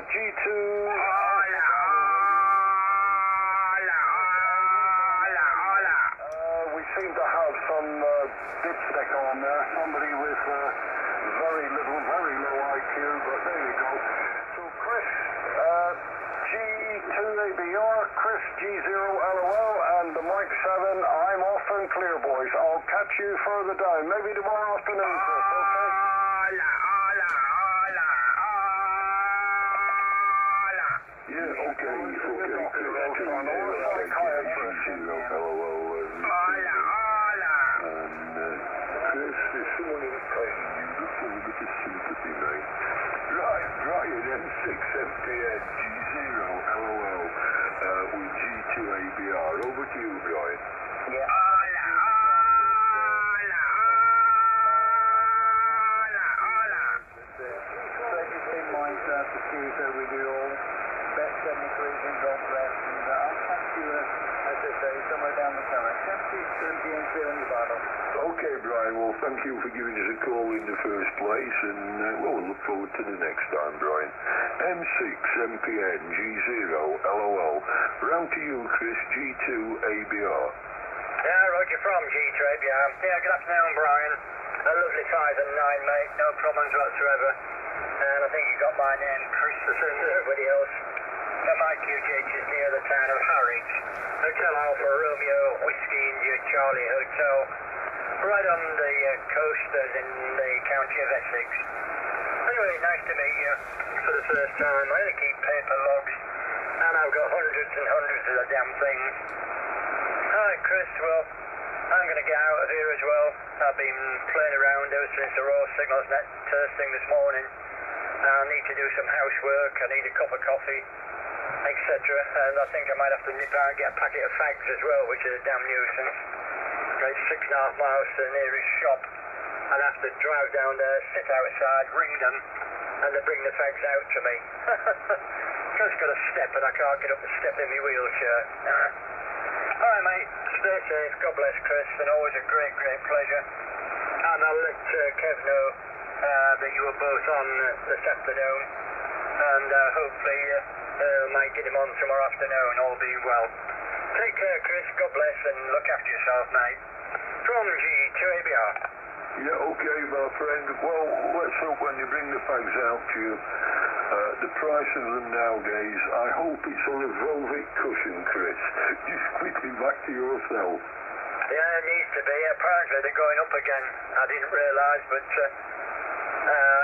G2. We seem to have some dipstick on there. Somebody with very low IQ, but there you go. So Chris, G2ABR, Chris G0LOL, and the Mike 7. I'm off and clear, boys. I'll catch you further down. Maybe tomorrow afternoon, Chris, okay? Yeah, okay, Chris, there's someone in a plane. You look forward to sympathy, mate. Right, Brian, M6 MPN G0LOL with G2ABR. Over to you, Brian. Yeah. We do all best technically in North West, and I'll catch you, as I say, somewhere down the summer. 10 p.m. on your bottle. Okay, Brian, well, thank you for giving us a call in the first place, and we'll look forward to the next time, Brian. M6 MPN G0LOL. Round to you, Chris, G2ABR. Yeah, Roger from G2ABR. Yeah, good afternoon, Brian. A lovely 5 and 9, mate. No problems whatsoever. And I think you got my name, Chris, the same as everybody else. And my QGH is near the town of Harwich. Hotel Alpha Romeo Whiskey India Charlie Hotel. Right on the coast as in the county of Essex. Anyway, nice to meet you for the first time. I only keep paper logs, and I've got hundreds and hundreds of the damn things. Alright, Chris, well, I'm going to get out of here as well. I've been playing around ever since the raw signals net first thing this morning. I need to do some housework, I need a cup of coffee, etc. And I think I might have to nip out and get a packet of fags as well, which is a damn nuisance. It's 6.5 miles to the nearest shop. I'd have to drive down there, sit outside, ring them, and they bring the fags out to me. Just got a step and I can't get up the step in my wheelchair. Alright, mate, stay safe, God bless, Chris, and always a great pleasure. And I'll let Kev know that you were both on this afternoon, and hopefully might get him on tomorrow afternoon, all being well. Take care, Chris, God bless, and look after yourself, mate. From G2ABR. Yeah, okay, my friend. Well, let's hope when you bring the fags out to you, the price of them nowadays, I hope it's on a velvet cushion, Chris. Just quickly back to yourself. Yeah, it needs to be. Apparently they're going up again. I didn't realise, but